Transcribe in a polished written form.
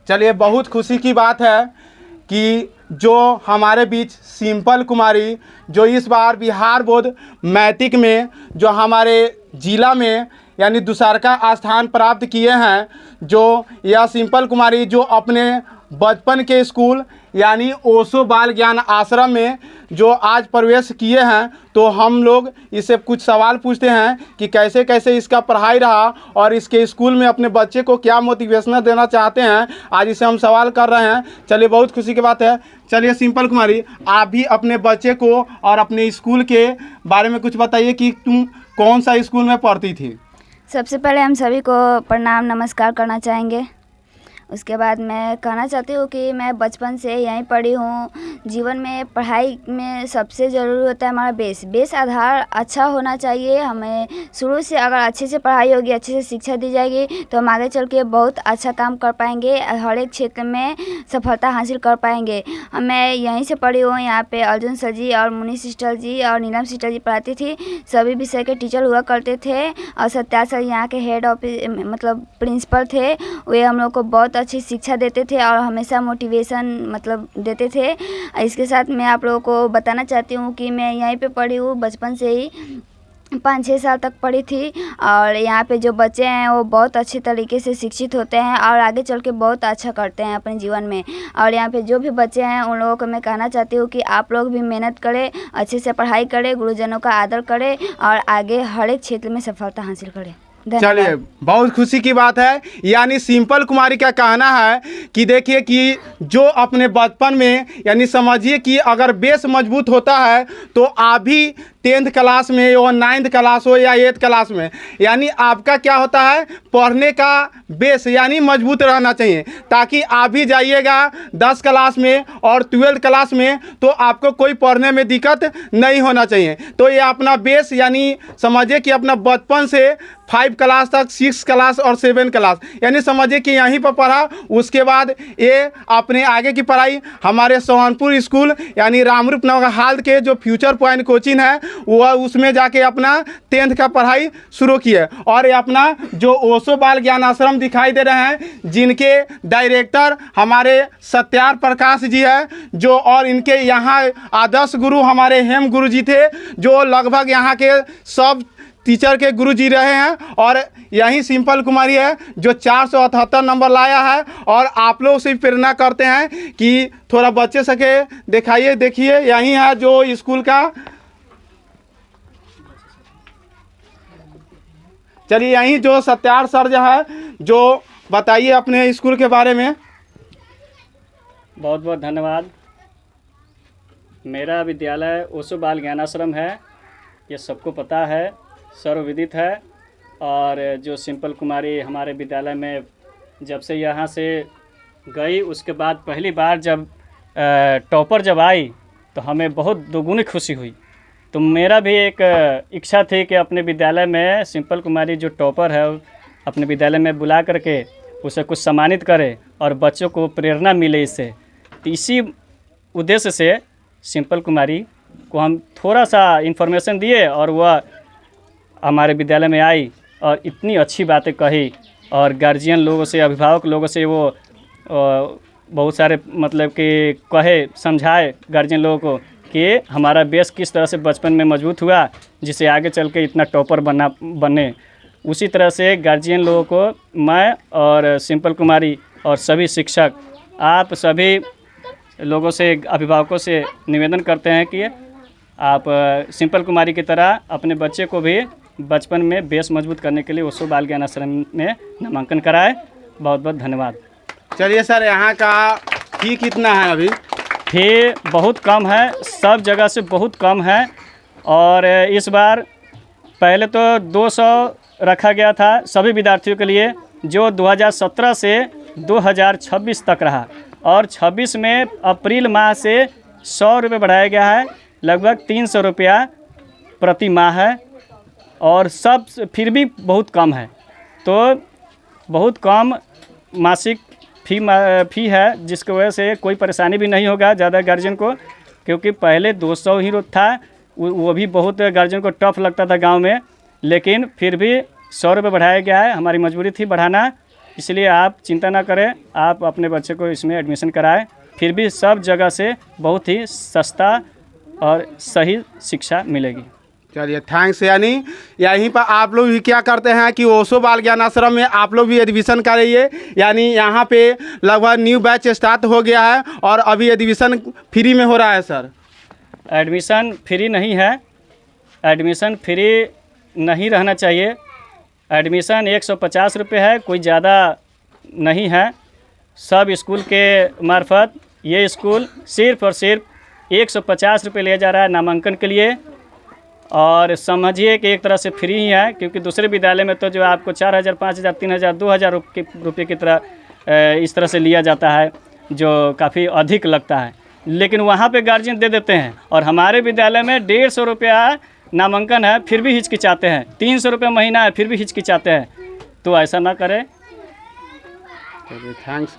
चलिए, बहुत खुशी की बात है कि जो हमारे बीच सिंपल कुमारी जो इस बार बिहार बोर्ड मैट्रिक में जो हमारे ज़िला में यानी दूसरा स्थान प्राप्त किए हैं, जो यह सिंपल कुमारी जो अपने बचपन के स्कूल यानी ओशो बाल ज्ञान आश्रम में जो आज प्रवेश किए हैं, तो हम लोग इससे कुछ सवाल पूछते हैं कि कैसे कैसे इसका पढ़ाई रहा और इसके स्कूल में अपने बच्चे को क्या मोटिवेशन देना चाहते हैं। आज इसे हम सवाल कर रहे हैं। चलिए, बहुत खुशी की बात है। चलिए सिंपल कुमारी, आप भी अपने बच्चे को और अपने स्कूल के बारे में कुछ बताइए कि तुम कौन सा स्कूल में पढ़ती थी। सबसे पहले हम सभी को प्रणाम नमस्कार करना चाहेंगे। उसके बाद मैं कहना चाहती हूँ कि मैं बचपन से यहीं पढ़ी हूँ। जीवन में पढ़ाई में सबसे ज़रूरी होता है हमारा बेस आधार अच्छा होना चाहिए। हमें शुरू से अगर अच्छे से पढ़ाई होगी, अच्छे से शिक्षा दी जाएगी, तो हम आगे चल के बहुत अच्छा काम कर पाएंगे, हर एक क्षेत्र में सफलता हासिल कर पाएंगे। मैं यहीं से पढ़ी हूँ। यहाँ पे अर्जुन सर जी और मुनि सिस्टर जी और नीलम सिस्टर जी पढ़ाती थी। सभी विषय के टीचर हुआ करते थे और सत्या सर यहाँ के हेड ऑफिस मतलब प्रिंसिपल थे। वे हम लोग को बहुत अच्छी शिक्षा देते थे और हमेशा मोटिवेशन मतलब देते थे। इसके साथ मैं आप लोगों को बताना चाहती हूँ कि मैं यहीं पे पढ़ी हूँ। बचपन से ही 5-6 साल तक पढ़ी थी और यहाँ पे जो बच्चे हैं वो बहुत अच्छे तरीके से शिक्षित होते हैं और आगे चल के बहुत अच्छा करते हैं अपने जीवन में। और यहाँ पे जो भी बच्चे हैं उन लोगों को मैं कहना चाहती हूँ कि आप लोग भी मेहनत करें, अच्छे से पढ़ाई करें, गुरुजनों का आदर करें और आगे हर एक क्षेत्र में सफलता हासिल करें। चलिए, बहुत खुशी की बात है। यानी सिंपल कुमारी का कहना है कि देखिए कि जो अपने बचपन में यानी समझिए कि अगर बेस मजबूत होता है तो आप भी 10th क्लास में हो, 9th क्लास हो या 8th क्लास में, यानी आपका क्या होता है पढ़ने का बेस यानी मजबूत रहना चाहिए, ताकि आप भी जाइएगा 10 क्लास में और 12th क्लास में तो आपको कोई पढ़ने में दिक्कत नहीं होना चाहिए। तो ये अपना बेस यानी समझिए कि अपना बचपन से 5 क्लास तक, 6 क्लास और 7 क्लास यानी समझिए कि यहीं पर पढ़ा। उसके बाद ये अपने आगे की पढ़ाई हमारे सोहनपुर स्कूल यानी रामरूप नगर हाल के जो फ्यूचर पॉइंट कोचिंग है वह उसमें जाके अपना 10th का पढ़ाई शुरू किए। और ये अपना जो ओशो बाल ज्ञान आश्रम दिखाई दे रहे हैं, जिनके डायरेक्टर हमारे सत्यार प्रकाश जी है, जो और इनके यहाँ आदर्श गुरु हमारे हेम गुरु जी थे, जो लगभग यहाँ के सब टीचर के गुरु जी रहे हैं। और यही सिंपल कुमारी है जो 478 नंबर लाया है। और आप लोग से प्रेरणा करते हैं कि थोड़ा बच्चे सके दिखाइए, देखिए यही है जो स्कूल का। चलिए, यहीं जो सत्यार सर जो है, जो बताइए अपने स्कूल के बारे में। बहुत बहुत धन्यवाद। मेरा विद्यालय ओशो बाल ज्ञान आश्रम है, ये सबको पता है, सर्वविदित है। और जो सिंपल कुमारी हमारे विद्यालय में जब से यहाँ से गई, उसके बाद पहली बार जब टॉपर जब आई तो हमें बहुत दोगुनी खुशी हुई। तो मेरा भी एक इच्छा थी कि अपने विद्यालय में सिंपल कुमारी जो टॉपर है अपने विद्यालय में बुला करके उसे कुछ सम्मानित करे और बच्चों को प्रेरणा मिले इससे। तो इसी उद्देश्य से सिंपल कुमारी को हम थोड़ा सा इन्फॉर्मेशन दिए और वह हमारे विद्यालय में आई और इतनी अच्छी बातें कही। और गार्जियन लोगों से, अभिभावक लोगों से वो बहुत सारे मतलब कि कहे, समझाए गार्जियन लोगों को कि हमारा बेस किस तरह से बचपन में मजबूत हुआ जिससे आगे चल के इतना टॉपर बने। उसी तरह से गार्जियन लोगों को मैं और सिंपल कुमारी और सभी शिक्षक, आप सभी लोगों से, अभिभावकों से निवेदन करते हैं कि आप सिंपल कुमारी की तरह अपने बच्चे को भी बचपन में बेस मजबूत करने के लिए ओशो बाल ज्ञान आश्रम में नामांकन कराए। बहुत बहुत धन्यवाद। चलिए सर, यहाँ का फी कितना है अभी? फी बहुत कम है, सब जगह से बहुत कम है। और इस बार पहले तो 200 रखा गया था सभी विद्यार्थियों के लिए, जो 2017 से 2026 तक रहा। और 26 में अप्रैल माह से 100 रुपये बढ़ाया गया है, लगभग 300 रुपया प्रति माह है। और सब फिर भी बहुत कम है, तो बहुत कम मासिक फी है, जिसकी वजह से कोई परेशानी भी नहीं होगा ज़्यादा गार्जियन को, क्योंकि पहले 200 ही था। वो भी बहुत गार्जियन को टफ लगता था गांव में, लेकिन फिर भी 100 रुपये बढ़ाया गया है। हमारी मजबूरी थी बढ़ाना, इसलिए आप चिंता ना करें, आप अपने बच्चे को इसमें एडमिशन कराएं। फिर भी सब जगह से बहुत ही सस्ता और सही शिक्षा मिलेगी। चलिए थैंक्स। यानी यहीं पर आप लोग भी क्या करते हैं कि ओशो बाल ज्ञान आश्रम में आप लोग भी एडमिशन कराइए। यानी यहाँ पे लगभग न्यू बैच स्टार्ट हो गया है और अभी एडमिशन फ्री में हो रहा है सर। एडमिशन फ्री नहीं है, एडमिशन फ्री नहीं रहना चाहिए। एडमिशन 150 रुपये है, कोई ज़्यादा नहीं है। सब स्कूल के मार्फत ये स्कूल सिर्फ और सिर्फ 150 रुपये लिया जा रहा है नामांकन के लिए। और समझिए कि एक तरह से फ्री ही है, क्योंकि दूसरे विद्यालय में तो जो आपको 4000, 5000, 3000, 2000 रुपये की तरह इस तरह से लिया जाता है, जो काफ़ी अधिक लगता है। लेकिन वहाँ पे गार्जियन दे देते हैं, और हमारे विद्यालय में 150 रुपया नामांकन है, फिर भी हिचकिचाते हैं। 300 रुपये महीना है, फिर भी हिचकिचाते हैं। तो ऐसा ना करें। थैंक्स।